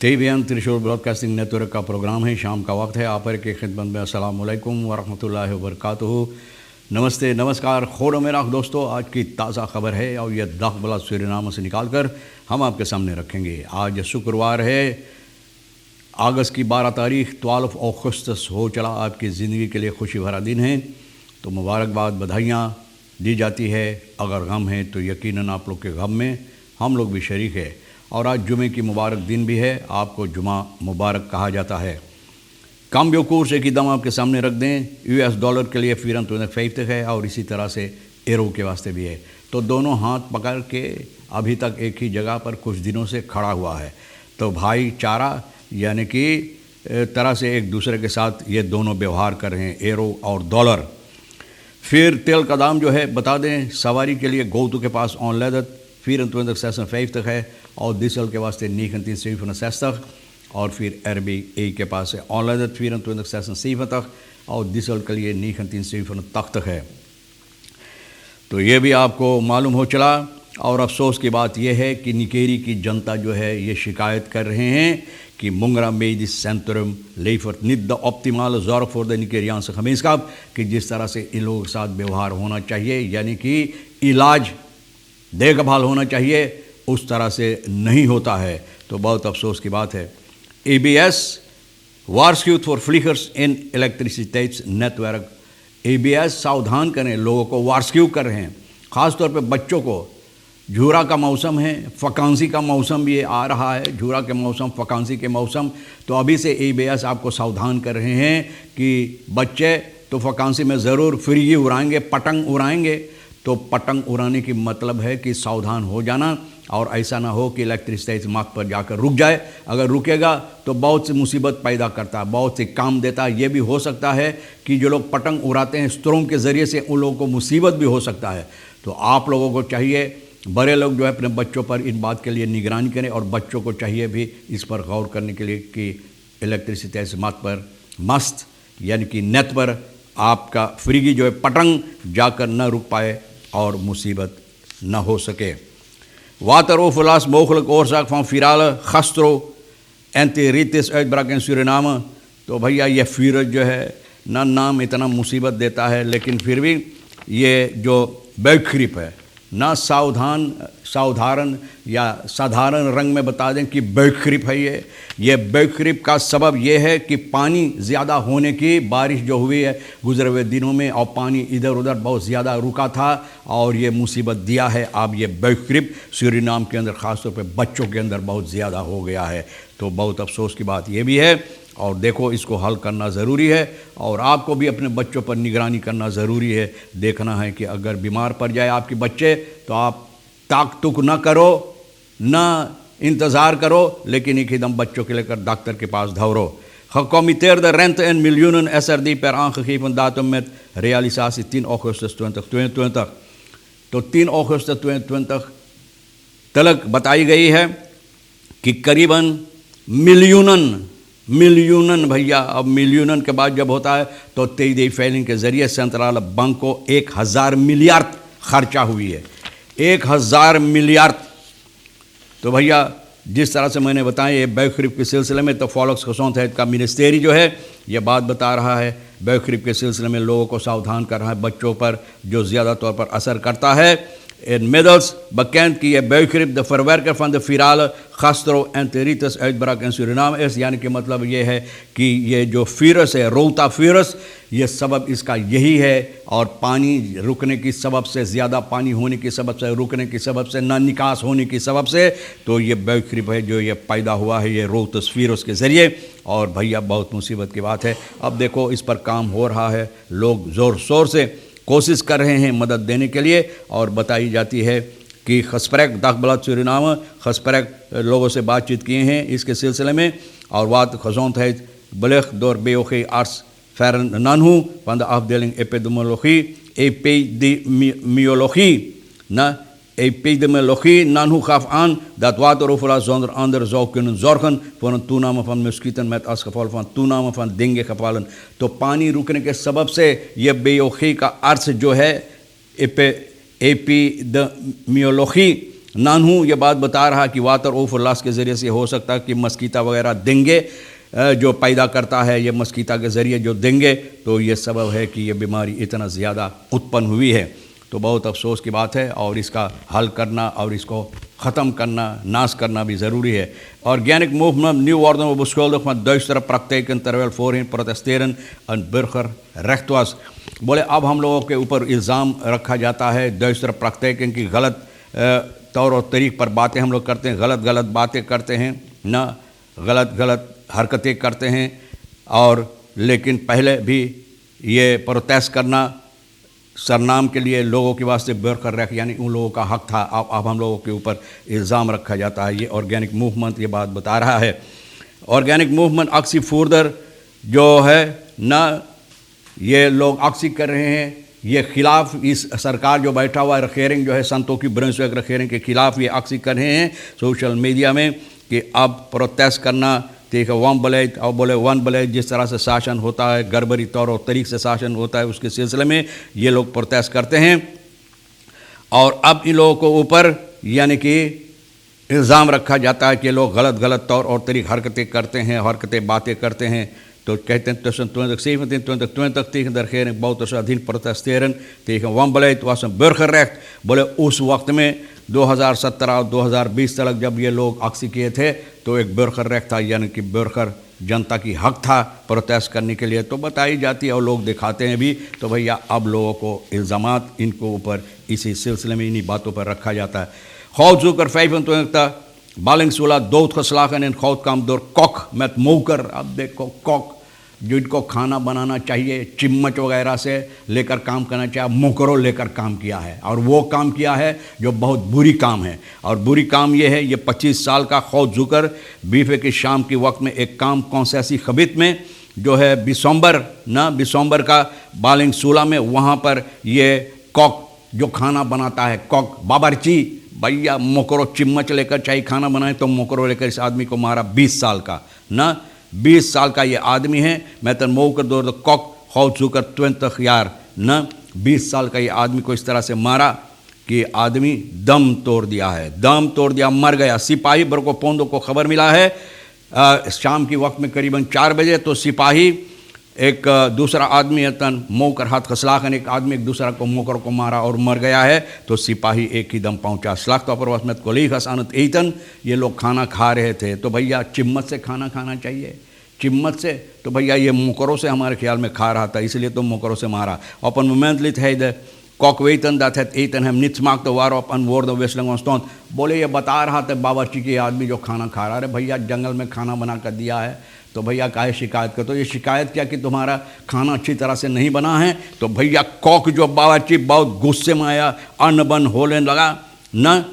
TVN त्रिशूल broadcasting network का programme है। शाम का वक्त है। आप की खिदमत में अस्सलाम वालेकुम वरहमतुल्लाहि वबरकातुहू। नमस्ते, नमस्कार, खोड़ मेरा दोस्तों। आज की ताज़ा खबर है और यह दाखबला सूरीनाम से निकाल कर हम आपके सामने रखेंगे। आज शुक्रवार है, अगस्त की 12 तारीख 12 अगस्त हो चला। आपकी ज़िंदगी के लिए खुशी भरा दिन है, तो मुबारकबाद, बधाइयाँ दी जाती है। अगर गम है तो यकीनन आप लोग के गम में हम लोग भी शरीक है। और आज जुमे की मुबारक दिन भी है, आपको जुमा मुबारक कहा जाता है। काम्बियो कोर्स एक ही दम आपके सामने रख दें। US डॉलर के लिए फ़िरन तो फेंकते है और इसी तरह से एरो के वास्ते भी है। तो दोनों हाथ पकड़ के अभी तक एक ही जगह पर कुछ दिनों से खड़ा हुआ है। तो भाईचारा यानी कि तरह से एक दूसरे के साथ ये दोनों व्यवहार कर रहे हैं, एरो और डॉलर। फिर तेल का दाम जो है बता दें, सवारी के लिए गोतु के पास ऑनलाइन 24,56 है और डीजल के वास्ते 19,67 और फिर RBA के पास है ऑनलाइन 24,76 और डीजल के लिए 19,87 है। तो ये भी आपको मालूम हो चला। और अफसोस की बात यह है कि निकेरी की जनता जो है ये शिकायत कर रहे हैं कि मुंगरा मेडिस सेंटरम लेफर निद ऑप्टिमल ज़ॉर्ग फॉर द निकेरियान्स gemeenschap कि जिस तरह से इन लोगों के साथ व्यवहार होना चाहिए, यानी कि इलाज देखभाल होना चाहिए, उस तरह से नहीं होता है। तो बहुत अफसोस की बात है। ABS वार्स्क्यूट फॉर फ्लिकर्स इन इलेक्ट्रिसिटीज नेटवर्क। ABS सावधान करें, लोगों को वार्स्क्यू कर रहे हैं, ख़ास तौर पे बच्चों को। झूरा का मौसम है, फकांसी का मौसम भी आ रहा है, झूरा के मौसम, फकांसी के मौसम। तो अभी से ABS आपको सावधान कर रहे हैं कि बच्चे तो फकांसी में ज़रूर फिरगी उड़ाएंगे, पतंग उड़ाएंगे। तो पतंग उड़ाने की मतलब है कि सावधान हो जाना, और ऐसा ना हो कि इलेक्ट्रिसिटी मार्ग पर जाकर रुक जाए। अगर रुकेगा तो बहुत सी मुसीबत पैदा करता है, बहुत से काम देता है। ये भी हो सकता है कि जो लोग पतंग उड़ाते हैं स्ट्रोम के ज़रिए से, उन लोगों को मुसीबत भी हो सकता है। तो आप लोगों को चाहिए, बड़े लोग जो है अपने बच्चों पर इन बात के लिए निगरानी करें, और बच्चों को चाहिए भी इस पर गौर करने के लिए कि इलेक्ट्रिसिटी मार्ग पर मस्त यानी कि नेट पर आपका फ्रीगी जो है पतंग जाकर न रुक पाए और मुसीबत न हो सके। Water overlast mogelijk oorzaak van virale gastroenteritis uitbraak in Suriname। तो भैया ये वीरस जो है ना नाम इतना मुसीबत देता है, लेकिन फिर भी ये जो बैक्रीप है ना, साधारण या साधारण रंग में बता दें कि बैक्रीप है। ये बैक्रीप का सबब ये है कि पानी ज़्यादा होने की, बारिश जो हुई है गुजरे हुए दिनों में, और पानी इधर उधर बहुत ज़्यादा रुका था और ये मुसीबत दिया है। अब ये बैक्रीप सूरीनाम के अंदर ख़ासतौर पे बच्चों के अंदर बहुत ज़्यादा हो गया है। तो बहुत अफसोस की बात ये भी है, और देखो इसको हल करना ज़रूरी है, और आपको भी अपने बच्चों पर निगरानी करना ज़रूरी है। देखना है कि अगर बीमार पड़ जाए आपके बच्चे तो आप ताक तुक ना करो, ना इंतज़ार करो, लेकिन एक एकदम बच्चों के लेकर डॉक्टर के पास दौड़ो। Gecommitteerde rente in miljoenen SRD per aangegeven datum met realisatie 10 augustus 2022। तो 3 अगस्त 2022 तक बताई गई है कि करीबन मिलियनन भैया, अब मिलियनन के बाद जब होता है तो 23 फैलिंग के ज़रिए सेंट्रल बैंक को 1000 मिलियर्ड खर्चा हुई है, 1000 मिलियर्ड। तो भैया जिस तरह से मैंने बताया ये बैक्रीप के सिलसिले में, तो फॉलोक्स खसौंत का मिनिस्ट्री जो है ये बात बता रहा है, बैक्रीप के सिलसिले में लोगों को सावधान कर रहा है, बच्चों पर जो ज़्यादा तौर पर असर करता है। Inmiddels bekend कि ये बैक्रीप the verwerker van de virale gastroenteritis uitbraak in Suriname is। यानी कि मतलब ये है कि ये जो वीरस है, रोटा वीरस, ये सबब इसका यही है। और पानी रुकने की सबब से, ज़्यादा पानी होने की सबब से, रुकने की सबब से, ना निकास होने की सबब से, तो ये बैक्रीप है जो ये पैदा हुआ है ये रोटस वीरस के ज़रिए। और भैया बहुत मुसीबत की बात है। अब देखो इस पर काम हो रहा है, लोग ज़ोर शोर से कोशिश कर रहे हैं मदद देने के लिए। और बताई जाती है कि खस्परेक दाखबला सूरीनाम खस्परेक लोगों से बातचीत किए हैं इसके सिलसिले में। और बात खजौंत है बलेख door BOG arts Fernanhu van de afdeling epidemiologie Nanhu gaf aan dat wateroverlast zonder andere zou kunnen zorgen voor een toename van muskieten met als gevolg van toename van dengue-gevallen। तो पानी रुकने के सबब से ये BOG का अर्थ जो है एपिडेमियोलॉजी नानू ये बात बता रहा कि वाटर ऑफ लॉस के ज़रिए से हो सकता है कि मस्कीता वगैरह देंगे जो पैदा करता है, ये मस्कीता के ज़रिए जो देंगे, तो ये सबब है कि ये बीमारी इतना ज़्यादा उत्पन्न हुई है। तो बहुत अफसोस की बात है और इसका हल करना और इसको ख़त्म करना, नाश करना भी ज़रूरी है। Organic movement, nieuw worden we beschuldigd van duistere praktijken terwijl voorheen protesteren een burgerrecht was। बोले अब हम लोगों के ऊपर इल्ज़ाम रखा जाता है दुष्टर प्राक्तिकें की गलत तौर और तरीक़ पर बातें हम लोग करते हैं, गलत गलत बातें करते हैं ना, गलत गलत हरकतें करते हैं। और लेकिन पहले भी ये प्रोटेस्ट करना सरनाम के लिए लोगों के वास्ते बरकरार यानी उन लोगों का हक था, अब हम लोगों के ऊपर इल्ज़ाम रखा जाता है। ये ऑर्गेनिक मूवमेंट ये बात बता रहा है। ऑर्गेनिक मूवमेंट अक्सी फूर्दर जो है ना, ये लोग अक्सी कर रहे हैं, ये खिलाफ इस सरकार जो बैठा हुआ रखेरिंग जो है संतों की ब्रंसवेग रखेरिंग के खिलाफ ये अक्सी कर रहे हैं सोशल मीडिया में कि अब प्रोटेस्ट करना ठीक है, वन बलेट और बोले वन बलेट जिस तरह से शासन होता है, गड़बड़ी तौर और तरीक़ से शासन होता है, उसके सिलसिले में ये लोग प्रोटेस्ट करते हैं। और अब इन लोगों को ऊपर यानी कि इल्ज़ाम रखा जाता है कि लोग गलत गलत तौर और तरीक़ हरकतें करते हैं, हरकतें बातें करते हैं। तो कहते हैं tussen 2017 2020 tegen de regering Bouterse Adien protesteren tegen wanbeleid was een burgerrecht। बोले उस वक्त में 2017 और 2020 तक जब ये लोग अक्सी किए थे तो एक बरखर था, यानी कि बरखर जनता की हक था प्रोटेस्ट करने के लिए। तो बताई जाती है और लोग दिखाते हैं भी। तो भैया अब लोगों को इल्ज़ामात इनको ऊपर इसी सिलसिले में इन्हीं बातों पर रखा जाता है। Goud zoeker 25 Ballingsula doodgeslagen in goudkamp door kok met moker। अब देखो कॉक जो इनको खाना बनाना चाहिए चिम्मच वगैरह से लेकर काम करना चाहिए, मोकरों लेकर काम किया है और वो काम किया है जो बहुत बुरी काम है। और बुरी काम ये है, ये 25 साल का खौद जुकर बीफे की शाम के वक्त में एक काम कौन से ऐसी खबित में जो है बिसोम्बर का बालिंगसूला में, वहाँ पर ये कॉक जो खाना बनाता है, कॉक बाबरची भैया मोकरो चिम्मच लेकर चाहिए खाना बनाए तो मोकरो लेकर इस आदमी को मारा 20 साल का ना, 20 साल का ये आदमी है। मैं तो मोकर दो कॉक खौद जुकर 20 यार ना, 20 साल का ये आदमी को इस तरह से मारा कि आदमी दम तोड़ दिया है, दम तोड़ दिया, मर गया। सिपाही बरको पोंदो को खबर मिला है शाम के वक्त में करीबन 4 बजे, तो सिपाही एक दूसरा आदमी तन मोकर हाथ खसलाखन एक आदमी एक दूसरा को मोकर को मारा और मर गया है। तो सिपाही एक ही दम पहुंचा स्लाख्त अपर में कोली हसानत ईतन ये लोग खाना खा रहे थे। तो भैया चिम्मच से खाना खाना चाहिए, चिम्मच से। तो भैया ये मोकरों से हमारे ख्याल में खा रहा था, इसलिए तो मोकरों से मारा। अपन मोमेंटली है इधर कॉक वेतन दात है ईतन हम निच मांग तो वार अपन वोर द वेस्लिंग ऑन। बोले ये बता रहा था बावर्ची के आदमी जो खाना खा रहा है, भैया जंगल में खाना बना कर दिया है तो भैया काहे शिकायत कर। तो ये शिकायत क्या कि तुम्हारा खाना अच्छी तरह से नहीं बना है। तो भैया कॉक जो बावर्ची बहुत गुस्से में आया, अन्न बन होने लगा न।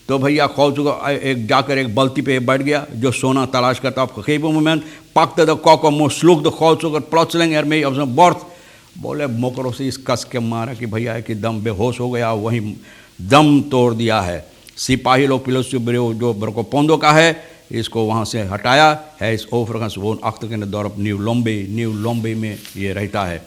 तो भैया खौच को एक जाकर एक बल्टी पे बैठ गया जो सोना तलाश करता। खीबो मोमेंट पकते द कॉक और स्लुक द खौच को प्लॉचलेंग एर में अपने बर्थ। बोले मोकरों से इस कस के मारा कि भैया कि दम बेहोश हो गया, वहीं दम तोड़ दिया है। सिपाही लोग पिलोस जो बरको पोंदो का है इसको वहाँ से हटाया है। इस ओवरगंस वो अख्त के दौर न्यू लोम्बे में ये रहता है।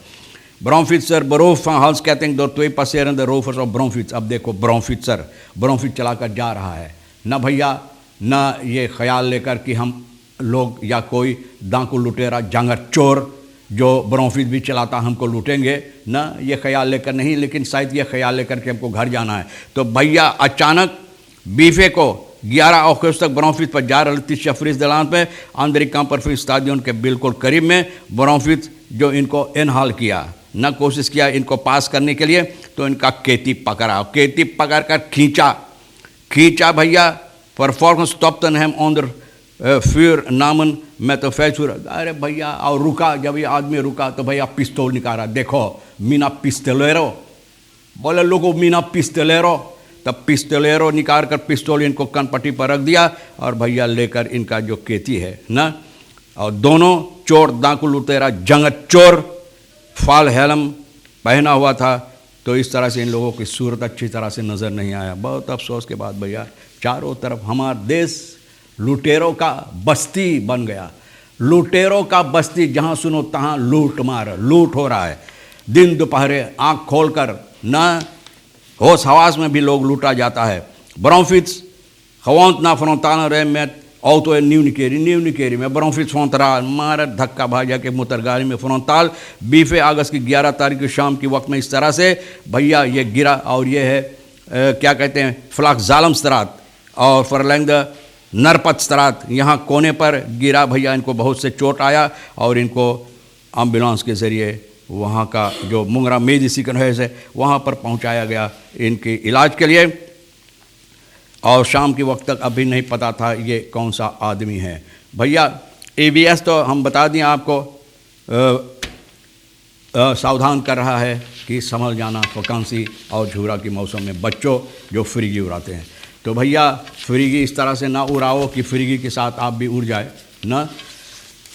ब्राउनफिट्सर बरूफ हल्स कहते हैं दो तो पसेरन द रोफर्स और ब्राउनफिट्स। अब देखो ब्राउनफिट चलाकर जा रहा है ना भैया, ना ये ख्याल लेकर कि हम लोग या कोई डाकू लुटेरा जंगर चोर जो ब्राउनफिट भी चलाता हमको लूटेंगे ना, ये ख्याल लेकर नहीं, लेकिन शायद ये ख्याल लेकर कि हमको घर जाना है। तो भैया अचानक बीफे को 11 अगस्त तक ब्राउनफिट पर जा रही शफरीज दलान पे आंदरिका पर फिर स्टाडियम के बिल्कुल करीब में ब्राउनफिट जो इनको इनहाल किया ना, कोशिश किया इनको पास करने के लिए। तो इनका केती पकड़ा, केती पकड़ कर खींचा भैया परफॉर्मेंस स्टॉप्टन हैम ऑन द फ्यूर नामन मैं तो फैचुर। अरे भैया और रुका, जब ये आदमी रुका तो भैया पिस्तौल निकाला। देखो मीना पिस्टलेरो, बोले लोगों मीना पिस्टलेरो। तब पिस्टलेरो निकाल कर पिस्तौल इनको कनपट्टी पर रख दिया और भैया लेकर इनका जो केती है ना, और दोनों चोर डाकू लुटेरा जंगत चोर फाल हेलम पहना हुआ था। तो इस तरह से इन लोगों की सूरत अच्छी तरह से नज़र नहीं आया। बहुत अफसोस के बाद भैया चारों तरफ हमारा देश लुटेरों का बस्ती बन गया, लुटेरों का बस्ती, जहाँ सुनो तहाँ लूट हो रहा है। दिन दोपहरे आँख खोलकर ना होश हवास में भी लोग लूटा जाता है। Bronfiets, gewoon na frontale rem met auto en nieuw nikeri में bronfiets frontal मारा धक्का भाजा के मुतरगारी में फ्रंटाल 20 अगस्त की 11 तारीख की शाम के वक्त में इस तरह से भैया ये गिरा और ये है क्या कहते हैं फ्लाक जालम स्त्रात और फरलैंग नरपत स्त्रात, यहाँ कोने पर गिरा भैया। इनको बहुत से चोट आया और इनको एम्बुलेंस के ज़रिए वहाँ का जो मुंगरा मेडिसिन है वहाँ पर पहुँचाया गया इनके इलाज के लिए। और शाम के वक्त तक अभी नहीं पता था ये कौन सा आदमी है भैया। ABS तो हम बता दें आपको सावधान कर रहा है कि संभल जाना वकांसी और झूरा के मौसम में बच्चों जो फ्रीगी उड़ाते हैं। तो भैया फ्रीगी इस तरह से ना उड़ाओ कि फ्रीगी के साथ आप भी उड़ जाए ना।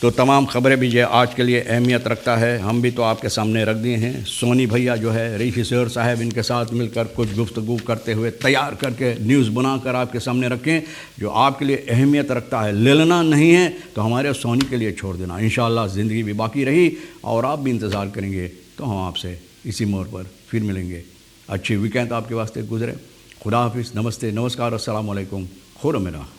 तो तमाम खबरें भी जो आज के लिए अहमियत रखता है हम भी तो आपके सामने रख दिए हैं। सोनी भैया जो है रईफिसर साहब इनके साथ मिलकर कुछ गुफ्तगू करते हुए तैयार करके न्यूज़ बनाकर आपके सामने रखें जो आपके लिए अहमियत रखता है। ले लेना नहीं है तो हमारे सोनी के लिए छोड़ देना। इंशाअल्लाह ज़िंदगी भी बाकी रही और आप भी इंतज़ार करेंगे तो हम आपसे इसी मोड़ पर फिर मिलेंगे। अच्छी वीकेंड आपके वास्ते गुजरे। खुदा हाफिज़, नमस्ते, नमस्कार, अस्सलाम वालेकुम, खुदा मेरा।